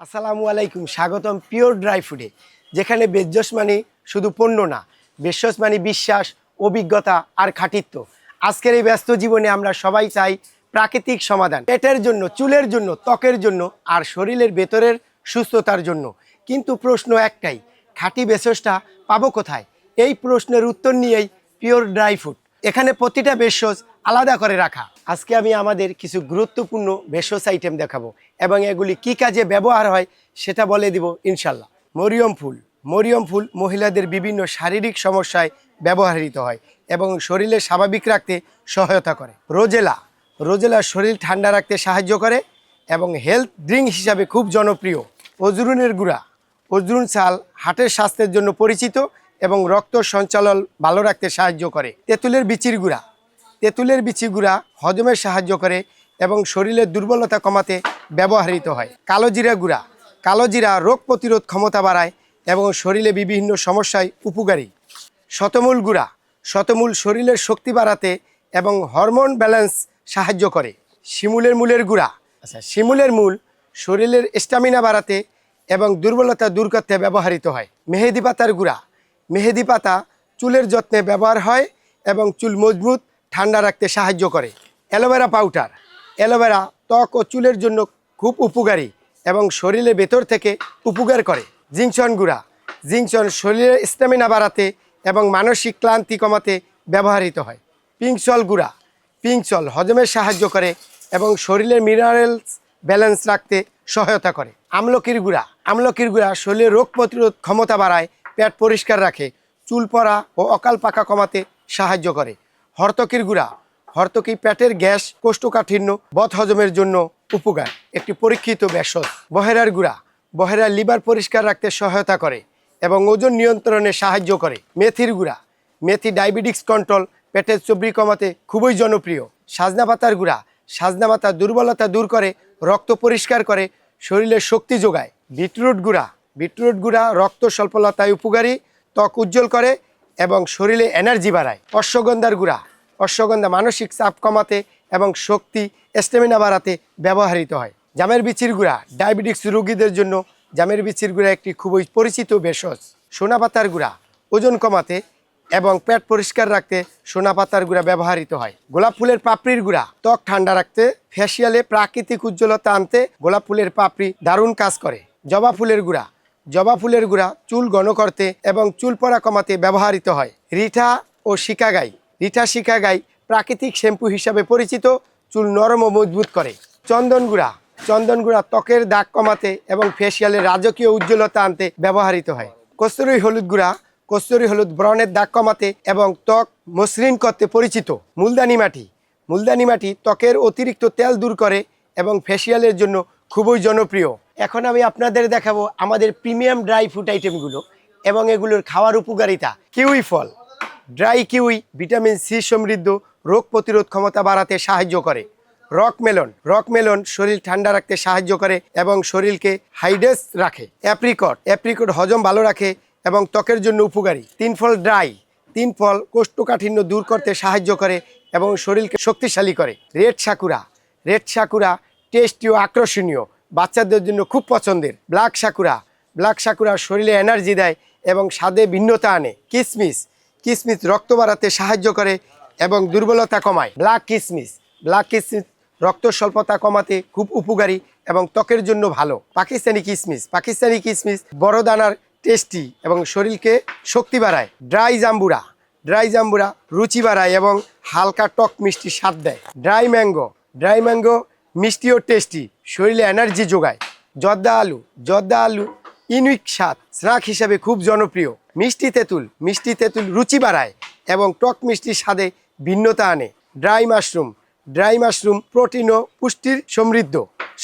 আসসালামু আলাইকুম, স্বাগতম পিওর ড্রাই ফুডে, যেখানে বেজস মানে শুধু পণ্য না, বেজস মানে বিশ্বাস, অভিজ্ঞতা আর খাঁটিত্ব। আজকের এই ব্যস্ত জীবনে আমরা সবাই চাই প্রাকৃতিক সমাধান, পেটের জন্য, চুলের জন্য, ত্বকের জন্য আর শরীরের ভেতরের সুস্থতার জন্য। কিন্তু প্রশ্ন একটাই, খাঁটি বেজসটা পাবো কোথায়? এই প্রশ্নের উত্তর নিয়েই পিওর ড্রাই ফুড। এখানে প্রতিটা ভেষজ আলাদা করে রাখা। আজকে আমি আমাদের কিছু গুরুত্বপূর্ণ ভেষজ আইটেম দেখাবো এবং এগুলি কি কাজে ব্যবহার হয় সেটা বলে দিব ইনশাল্লাহ। মরিয়ম ফুল। মরিয়ম ফুল মহিলাদের বিভিন্ন শারীরিক সমস্যায় ব্যবহৃত হয় এবং শরীরে স্বাভাবিক রাখতে সহায়তা করে। রোজেলা। রোজেলা শরীর ঠান্ডা রাখতে সাহায্য করে এবং হেলথ ড্রিঙ্ক হিসাবে খুব জনপ্রিয়। অজরুনের গুঁড়া। অজরুন চাল হার্টের স্বাস্থ্যের জন্য পরিচিত এবং রক্ত সঞ্চালন ভালো রাখতে সাহায্য করে। তেঁতুলের বিচির গুঁড়া। তেঁতুলের বিচি গুঁড়া হজমে সাহায্য করে এবং শরীরের দুর্বলতা কমাতে ব্যবহৃত হয়। কালো জিরা গুঁড়া। কালো জিরা রোগ প্রতিরোধ ক্ষমতা বাড়ায় এবং শরীরে বিভিন্ন সমস্যায় উপকারী। শতমূল গুঁড়া। শতমূল শরীরের শক্তি বাড়াতে এবং হরমোন ব্যালেন্স সাহায্য করে। শিমুলের মূলের গুঁড়া। শিমুলের মূল শরীরের স্ট্যামিনা বাড়াতে এবং দুর্বলতা দূর করতে ব্যবহৃত হয়। মেহেদি পাতার গুঁড়া। মেহেদি পাতা চুলের যত্নে ব্যবহার হয় এবং চুল মজবুত ঠান্ডা রাখতে সাহায্য করে। Aloe vera powder. অ্যালোভেরা ত্বক ও চুলের জন্য খুব উপকারী এবং শরীরের ভেতর থেকে উপকার করে। জিংসন গুঁড়া। জিংসন শরীরের স্ট্যামিনা বাড়াতে এবং মানসিক ক্লান্তি কমাতে ব্যবহৃত হয়। পিংসল গুঁড়া। পিংসল হজমের সাহায্য করে এবং শরীরের মিনারেলস ব্যালেন্স রাখতে সহায়তা করে। আমলকির গুঁড়া। আমলকির গুঁড়া শরীরের রোগ প্রতিরোধ ক্ষমতা বাড়ায়, পেট পরিষ্কার রাখে, চুল পড়া ও অকাল পাকা কমাতে সাহায্য করে। হর্তকির গুঁড়া। হর্তকি পেটের গ্যাস, কোষ্ঠকাঠিন্য, বদহজমের জন্য উপকার, একটি পরীক্ষিত ভেষজ। বহেরার গুঁড়া। বহেরা লিভার পরিষ্কার রাখতে সহায়তা করে এবং ওজন নিয়ন্ত্রণে সাহায্য করে। মেথির গুঁড়া। মেথি ডায়াবেটিস কন্ট্রোল, পেটের চর্বি কমাতে খুবই জনপ্রিয়। সাজনা পাতার গুঁড়া। সাজনা পাতা দুর্বলতা দূর করে, রক্ত পরিষ্কার করে, শরীরের শক্তি যোগায়। বিটরুট গুঁড়া। বিটরুট গুঁড়া রক্ত স্বল্পতায় উপকারী, ত্বক উজ্জ্বল করে এবং শরীরে এনার্জি বাড়ায়। অশ্বগন্ধার গুঁড়া। অশ্বগন্ধা মানসিক চাপ কমাতে এবং শক্তি স্ট্যামিনা বাড়াতে ব্যবহৃত হয়। জামের বিচির গুঁড়া। ডায়াবেটিস রোগীদের জন্য জামের বিচির গুঁড়া একটি খুবই পরিচিত ভেষজ। সোনা পাতার গুঁড়া। ওজন কমাতে এবং পেট পরিষ্কার রাখতে সোনা পাতার গুঁড়া ব্যবহৃত হয়। গোলাপ ফুলের পাপড়ির গুঁড়া। ত্বক ঠান্ডা রাখতে, ফেসিয়ালে প্রাকৃতিক উজ্জ্বলতা আনতে গোলাপ ফুলের পাপড়ি দারুণ কাজ করে। জবা ফুলের গুঁড়া। জবা ফুলের গুঁড়া চুল ঘন করতে এবং চুল পড়া কমাতে ব্যবহৃত হয়। রিঠা ও শিকাগাই। রিঠা শিকাগাই প্রাকৃতিক শ্যাম্পু হিসাবে পরিচিত, চুল নরম ও মজবুত করে। চন্দন গুঁড়া। চন্দন গুঁড়া ত্বকের দাগ কমাতে এবং ফেসিয়ালে রাজকীয় উজ্জ্বলতা আনতে ব্যবহৃত হয়। কস্তুরী হলুদ গুঁড়া। কস্তুরী হলুদ ব্রণের দাগ কমাতে এবং ত্বক মসৃণ করতে পরিচিত। মুলতানি মাটি। মুলতানি মাটি ত্বকের অতিরিক্ত তেল দূর করে এবং ফেসিয়ালের জন্য খুবই জনপ্রিয়। এখন আমি আপনাদের দেখাবো আমাদের প্রিমিয়াম ড্রাই ফ্রুট আইটেমগুলো এবং এগুলোর খাওয়ার উপকারিতা। কিউই ফল। ড্রাই কিউই ভিটামিন সি সমৃদ্ধ, রোগ প্রতিরোধ ক্ষমতা বাড়াতে সাহায্য করে। Rock melon. রক মেলন শরীর ঠান্ডা রাখতে সাহায্য করে এবং শরীরকে হাইড্রেট রাখে। অ্যাপ্রিকট। অ্যাপ্রিকট হজম ভালো রাখে এবং ত্বকের জন্য উপকারী। তিন ফল ড্রাই। তিন ফল কোষ্ঠকাঠিন্য দূর করতে সাহায্য করে এবং শরীরকে শক্তিশালী করে। Red Sakura. Red Sakura tasty ও আকর্ষণীয়, বাচ্চাদের জন্য খুব পছন্দের। Black Sakura. ব্ল্যাক সাকুরা শরীরে এনার্জি দেয় এবং স্বাদে ভিন্নতা আনে। কিসমিস। কিসমিস রক্ত বাড়াতে সাহায্য করে এবং দুর্বলতা কমায়। ব্ল্যাক কিসমিস। ব্ল্যাক কিসমিস রক্ত স্বল্পতা কমাতে খুব উপকারী এবং ত্বকের জন্য ভালো। পাকিস্তানি কিসমিস। পাকিস্তানি কিসমিস বড় দানার, টেস্টি এবং শরীরকে শক্তি বাড়ায়। ড্রাই জাম্বুরা। ড্রাই জাম্বুরা রুচি বাড়ায় এবং হালকা টক মিষ্টি স্বাদ দেয়। Dry mango. ড্রাই ম্যাঙ্গো মিষ্টি ও টেস্টি, শরীরে এনার্জি যোগায়। জর্দা আলু। জর্দা আলু ইউনিক স্বাদ, স্ন্যাক হিসাবে খুব জনপ্রিয়। মিষ্টি তেঁতুল। মিষ্টি তেঁতুল রুচি বাড়ায় এবং টক মিষ্টি স্বাদে ভিন্নতা আনে। Dry mushroom. Dry mushroom protein ও পুষ্টির সমৃদ্ধ,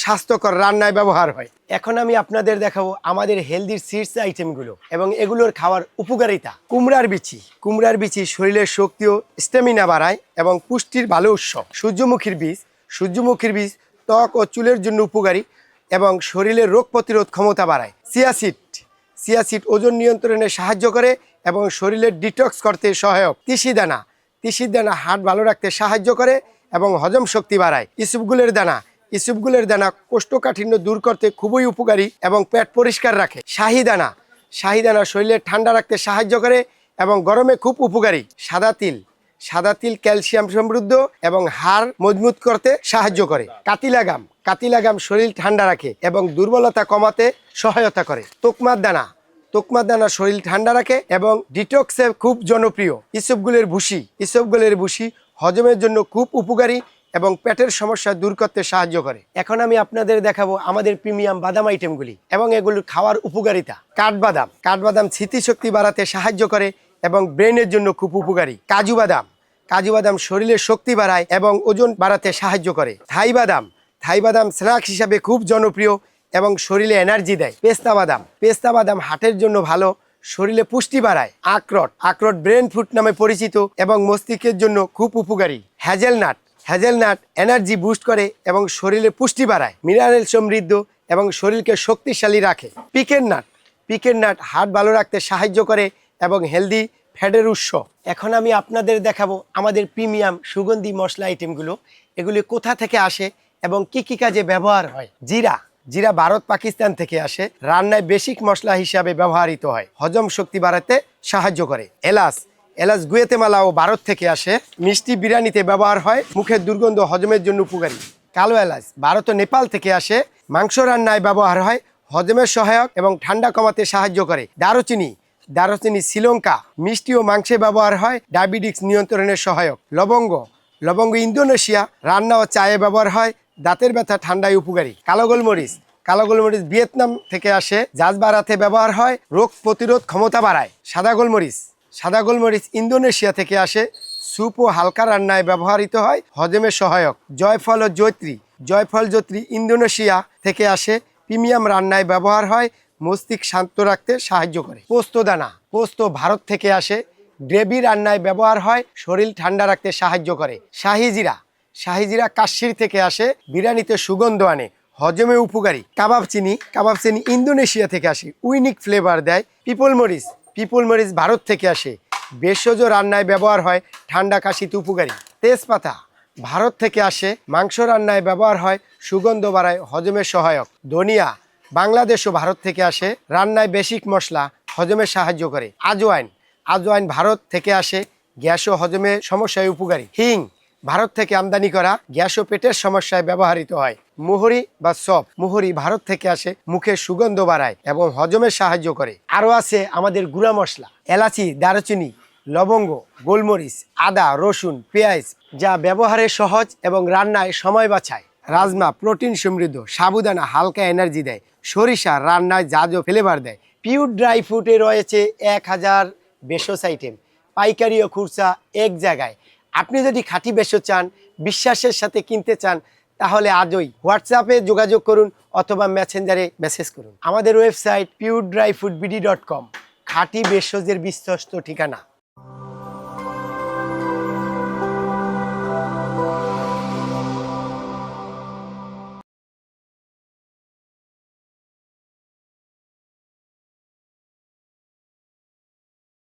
স্বাস্থ্যকর রান্নায় ব্যবহার হয়। এখন আমি আপনাদের দেখাবো আমাদের হেলদি সিডস আইটেমগুলো এবং এগুলোর খাওয়ার উপকারিতা। কুমড়ার বিচি। কুমড়ার বিচি শরীরের শক্তি ও স্ট্যামিনা বাড়ায় এবং পুষ্টির ভালো উৎস। সূর্যমুখীর বীজ। সূর্যমুখীর বীজ ত্বক ও চুলের জন্য উপকারী এবং শরীরের রোগ প্রতিরোধ ক্ষমতা বাড়ায়। চিয়াসিড। চিয়াসিড ওজন নিয়ন্ত্রণে সাহায্য করে এবং শরীরের ডিটক্স করতে সহায়ক। তিসি দানা। তিসির দানা হার্ট ভালো রাখতে সাহায্য করে এবং হজম শক্তি বাড়ায়। ইসবগুলের দানা। ইসবগুলের দানা কোষ্ঠকাঠিন্য দূর করতে খুবই উপকারী এবং পেট পরিষ্কার রাখে। শাহী দানা শরীরে ঠান্ডা রাখতে সাহায্য করে এবং গরমে খুব উপকারী। সাদা তিল ক্যালসিয়াম সমৃদ্ধ এবং হাড় মজবুত করতে সাহায্য করে। কাতিলা গাম শরীর ঠান্ডা রাখে এবং দুর্বলতা কমাতে সহায়তা করে। তোকমার দানা শরীর ঠান্ডা রাখে এবং ডিটক্সে খুব জনপ্রিয়। ইসবগুলের ভুসি হজমের জন্য খুব উপকারী এবং পেটের সমস্যা দূর করতে সাহায্য করে। এখন আমি আপনাদের দেখাবো আমাদের প্রিমিয়াম বাদাম আইটেমগুলি এবং এগুলোর খাওয়ার উপকারিতা। কাঠবাদাম স্মৃতিশক্তি বাড়াতে সাহায্য করে এবং ব্রেনের জন্য খুব উপকারী। কাজু বাদাম শরীরের শক্তি বাড়ায় এবং ওজন বাড়াতে সাহায্য করে। থাই বাদাম স্ন্যাক্স হিসাবে খুব জনপ্রিয় এবং শরীরে এনার্জি দেয়। পেস্তা বাদাম হার্টের জন্য ভালো, শরীরে পুষ্টি বাড়ায়। আখরোট ব্রেন ফুড নামে পরিচিত এবং মস্তিষ্কের জন্য খুব উপকারী। হ্যাজেলনাট এনার্জি বুস্ট করে এবং শরীরে পুষ্টি বাড়ায়। মিনারেল সমৃদ্ধ এবং শরীরকে শক্তিশালী রাখে। পিকেন নাট হার্ট ভালো রাখতে সাহায্য করে এবং হেলদি ফ্যাটের উৎস। এখন আমি আপনাদের দেখাবো আমাদের প্রিমিয়াম সুগন্ধি মশলা আইটেমগুলো, এগুলি কোথা থেকে আসে এবং কি কি কাজে ব্যবহার হয়। জিরা ভারত পাকিস্তান থেকে আসে, রান্নায় বেসিক মশলা হিসাবে ব্যবহৃত হয়, হজম শক্তি বাড়াতে সাহায্য করে। এলাচ গুয়েতেমালা ও ভারত থেকে আসে, মিষ্টি বিরিয়ানিতে ব্যবহার হয়, মুখের দুর্গন্ধ হজমের জন্য উপকারী। কালো এলাচ ভারত ও নেপাল থেকে আসে, মাংস রান্নায় ব্যবহার হয়, হজমের সহায়ক এবং ঠান্ডা কমাতে সাহায্য করে। দারুচিনি শ্রীলঙ্কা, মিষ্টি ও মাংসে ব্যবহার হয়, ডায়াবেটিস নিয়ন্ত্রণের সহায়ক। লবঙ্গ ইন্দোনেশিয়া, রান্না ও চায়ে ব্যবহার হয়, দাঁতের ব্যথা ঠান্ডায় উপকারী। কালো গোলমরিচ ভিয়েতনাম থেকে আসে, জাজ বাড়াতে ব্যবহার হয়, রোগ প্রতিরোধ ক্ষমতা বাড়ায়। সাদা গোলমরিচ ইন্দোনেশিয়া থেকে আসে, স্যুপ ও হালকা রান্নায় ব্যবহৃত হয়, হজমের সহায়ক। জয়ফল জয়ত্রী ইন্দোনেশিয়া থেকে আসে, প্রিমিয়াম রান্নায় ব্যবহার হয়, মস্তিষ্ক শান্ত রাখতে সাহায্য করে। পোস্ত ভারত থেকে আসে, গ্রেভি রান্নায় ব্যবহার হয়, শরীর ঠান্ডা রাখতে সাহায্য করে। শাহি জিরা কাশ্মীর থেকে আসে, বিরিয়ানিতে সুগন্ধ আনে, হজমে উপকারী। কাবাব চিনি ইন্দোনেশিয়া থেকে আসে, উইনিক ফ্লেভার দেয়। পিপল মরিচ ভারত থেকে আসে, ভেষজ রান্নায় ব্যবহার হয়, ঠান্ডা কাশিতে উপকারী। তেজপাতা ভারত থেকে আসে, মাংস রান্নায় ব্যবহার হয়, সুগন্ধ বাড়ায়, হজমের সহায়ক। ধনিয়া বাংলাদেশ ও ভারত থেকে আসে, রান্নায় বেসিক মশলা, হজমে সাহায্য করে। আজওয়াইন ভারত থেকে আসে, গ্যাস ও হজমের সমস্যায় উপকারী। হিং ভারত থেকে আমদানি করা, গ্যাস ও পেটের সমস্যায় ব্যবহৃত হয়। মুহুরি ভারত থেকে আসে, মুখের সুগন্ধ বাড়ায় এবং হজমে সাহায্য করে। আরও আছে আমাদের গুঁড়া মশলা, এলাচি, দারুচিনি, লবঙ্গ, গোলমরিচ, আদা, রসুন, পেঁয়াজ, যা ব্যবহারে সহজ এবং রান্নায় সময় বাঁচায়। রাজমা প্রোটিন সমৃদ্ধ, সাবুদানা হালকা এনার্জি দেয়, সরিষা রান্নায় জাজও ফ্লেভার দেয়। পিওর ড্রাই ফ্রুটে রয়েছে 1000 ভেষজ আইটেম, পাইকারি ও খুচরা এক জায়গায়। আপনি যদি খাঁটি ভেষজ চান, বিশ্বাসের সাথে কিনতে চান, তাহলে আজই হোয়াটসঅ্যাপে যোগাযোগ করুন অথবা মেসেঞ্জারে মেসেজ করুন। আমাদের ওয়েবসাইট puredryfoodbd.com, খাঁটি ভেষজের বিশ্বস্ত ঠিকানা।